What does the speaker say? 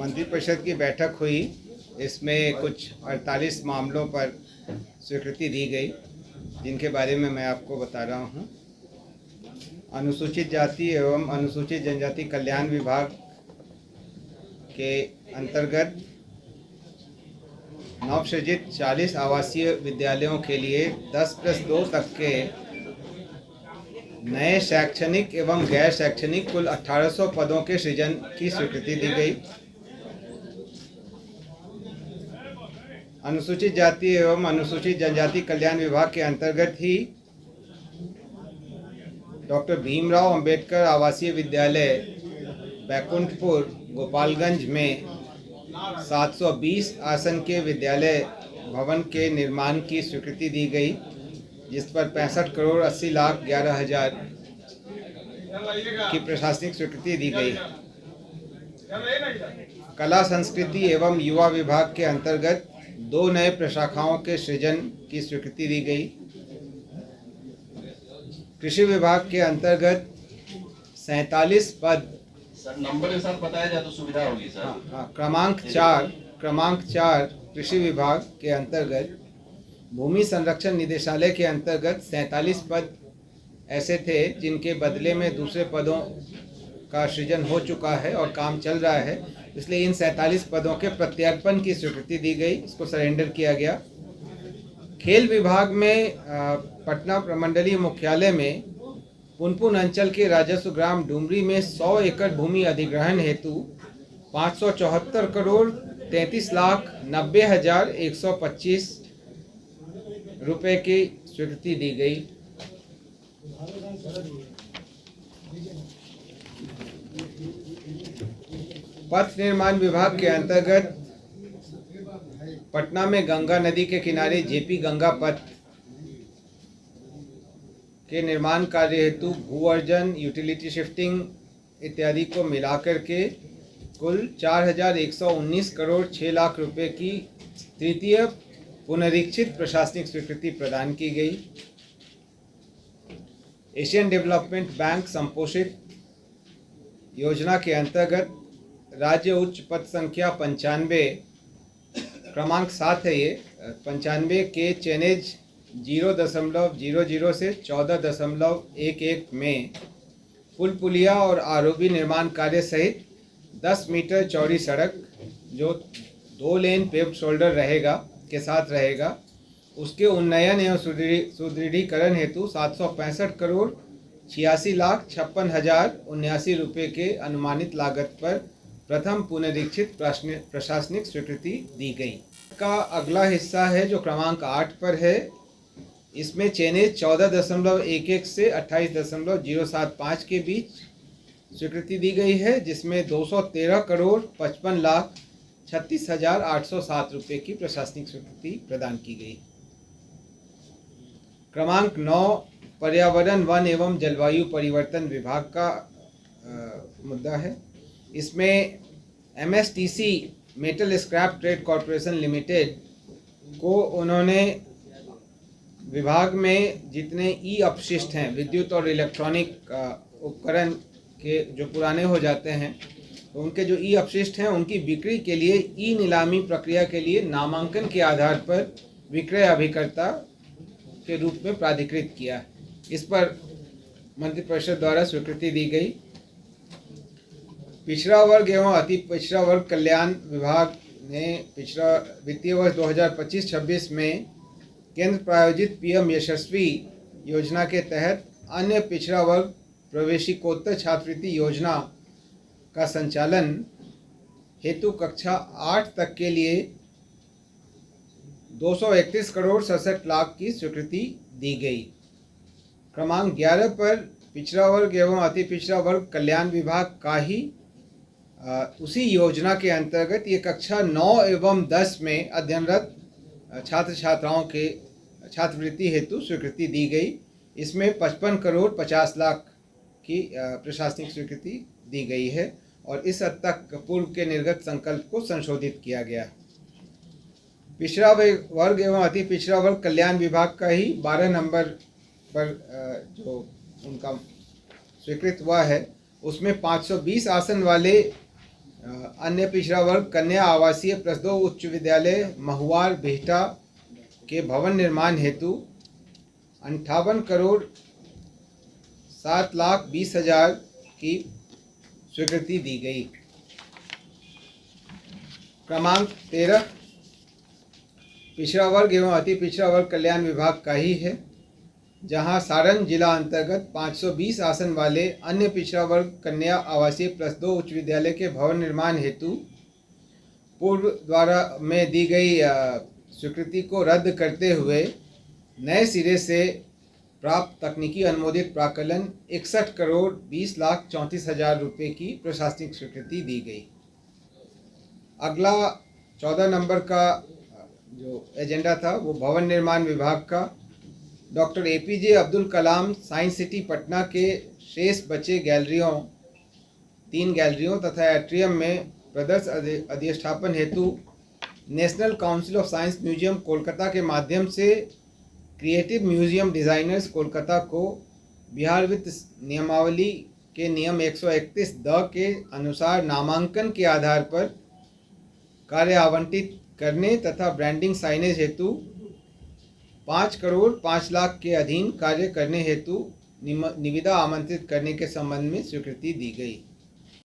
मंत्रिपरिषद की बैठक हुई। इसमें कुछ 48 मामलों पर स्वीकृति दी गई, जिनके बारे में मैं आपको बता रहा हूं। अनुसूचित जाति एवं अनुसूचित जनजाति कल्याण विभाग के अंतर्गत नवसृजित 40 आवासीय विद्यालयों के लिए 10+2 तक के नए शैक्षणिक एवं गैर शैक्षणिक कुल 1800 पदों के सृजन की स्वीकृति दी गई। अनुसूचित जाति एवं अनुसूचित जनजाति कल्याण विभाग के अंतर्गत ही डॉक्टर भीमराव अंबेडकर आवासीय विद्यालय बैकुंठपुर गोपालगंज में 720 आसन के विद्यालय भवन के निर्माण की स्वीकृति दी गई, जिस पर 65,80,11,000 की प्रशासनिक स्वीकृति दी गई। कला संस्कृति एवं युवा विभाग के अंतर्गत 2 नए प्रशाखाओं के सृजन की स्वीकृति दी गई। कृषि विभाग के अंतर्गत 47 पद, सर नंबर के साथ बताया जाए तो सुविधा होगी सर। क्रमांक 4 कृषि विभाग के अंतर्गत भूमि संरक्षण निदेशालय के अंतर्गत 47 पद ऐसे थे जिनके बदले में दूसरे पदों का सृजन हो चुका है और काम चल रहा है, इसलिए इन 47 पदों के प्रत्यर्पण की स्वीकृति दी गई, इसको सरेंडर किया गया। खेल विभाग में पटना प्रमंडलीय मुख्यालय में पुनपुन अंचल के राजस्व ग्राम डुमरी में 100 एकड़ भूमि अधिग्रहण हेतु 574 करोड़ 33,90,125 रुपए की स्वीकृति दी गई। पथ निर्माण विभाग के अंतर्गत पटना में गंगा नदी के किनारे जेपी गंगा पथ के निर्माण कार्य हेतु भू अर्जन, यूटिलिटी शिफ्टिंग इत्यादि को मिलाकर के कुल 4,119 करोड़ 6 लाख रुपए की तृतीय पुनरीक्षित प्रशासनिक स्वीकृति प्रदान की गई। एशियन डेवलपमेंट बैंक संपोषित योजना के अंतर्गत राज्य उच्च पथ संख्या 95 क्रमांक 7 है, ये 95 के चेनेज 0.00 से 14.11 में पुल पुलिया और आरओबी निर्माण कार्य सहित 10 मीटर चौड़ी सड़क जो 2 लेन पेव्ड शोल्डर रहेगा के साथ रहेगा, उसके उन्नयन एवं सुदृढ़ीकरण हेतु 765 करोड़ 86,56,079 रुपये के अनुमानित लागत पर प्रथम पुनरीक्षित प्रशासनिक स्वीकृति दी गई। का अगला हिस्सा है जो क्रमांक 8 पर है। इसमें चेनेज 14.11 से 28.075 के बीच स्वीकृति दी गई है, जिसमें 213 करोड़ 55,36,807 रुपये की प्रशासनिक स्वीकृति प्रदान की गई। क्रमांक 9 पर्यावरण, वन एवं जलवायु परिवर्तन विभाग का मुद्दा है। इसमें MSTC metal scrap trade corporation limited को उन्होंने विभाग में जितने ई अपशिष्ट हैं, विद्युत और इलेक्ट्रॉनिक उपकरण के जो पुराने हो जाते हैं, तो उनके जो ई अपशिष्ट हैं उनकी बिक्री के लिए ई नीलामी प्रक्रिया के लिए नामांकन के आधार पर विक्रय अभिकर्ता के रूप में प्राधिकृत किया। इस पर मंत्रिपरिषद द्वारा स्वीकृति दी गई। पिछड़ा वर्ग एवं अति पिछड़ा वर्ग कल्याण विभाग ने पिछड़ा वित्तीय वर्ष 2025-26 में केंद्र प्रायोजित PM यशस्वी योजना के तहत अन्य पिछड़ा वर्ग प्रवेशिकोत्तर छात्रवृत्ति योजना का संचालन हेतु कक्षा 8 तक के लिए 231 करोड़ 67 लाख की स्वीकृति दी गई। क्रमांक 11 पर पिछड़ा वर्ग एवं अति पिछड़ा वर्ग कल्याण विभाग का ही उसी योजना के अंतर्गत ये कक्षा 9 एवं 10 में अध्ययनरत छात्र छात्राओं के छात्रवृत्ति हेतु स्वीकृति दी गई। इसमें 55 करोड़ 50 लाख की प्रशासनिक स्वीकृति दी गई है और इस हद तक पूर्व के निर्गत संकल्प को संशोधित किया गया। पिछड़ा वर्ग एवं अति पिछड़ा वर्ग कल्याण विभाग का ही 12 नंबर पर जो उनका स्वीकृत हुआ है, उसमें 520 आसन वाले अन्य पिछड़ा वर्ग कन्या आवासीय प्लस 2 उच्च विद्यालय महुआर बिहटा के भवन निर्माण हेतु 58,07,20,000 की स्वीकृति दी गई। क्रमांक 13 पिछड़ा वर्ग एवं अति पिछड़ा वर्ग कल्याण विभाग का ही है, जहां सारण जिला अंतर्गत 520 आसन वाले अन्य पिछड़ा वर्ग कन्या आवासीय प्लस 2 उच्च विद्यालय के भवन निर्माण हेतु पूर्व द्वारा में दी गई स्वीकृति को रद्द करते हुए नए सिरे से प्राप्त तकनीकी अनुमोदित प्राकलन 61,20,34,000 रुपये की प्रशासनिक स्वीकृति दी गई। अगला 14 नंबर का जो एजेंडा था वो भवन निर्माण विभाग का doctor APJ Abdul Kalam science city Patna के शेष बचे गैलरियों 3 गैलरियों तथा एट्रियम में प्रदर्श अधिष्ठापन हेतु national council of science museum Kolkata के माध्यम से क्रिएटिव म्यूजियम डिज़ाइनर्स कोलकाता को बिहार वित्त नियमावली के नियम 131(द) के अनुसार नामांकन के आधार पर कार्य आवंटित करने तथा ब्रांडिंग साइनेज हेतु 5,05,00,000 के अधीन कार्य करने हेतु निविदा आमंत्रित करने के संबंध में स्वीकृति दी गई।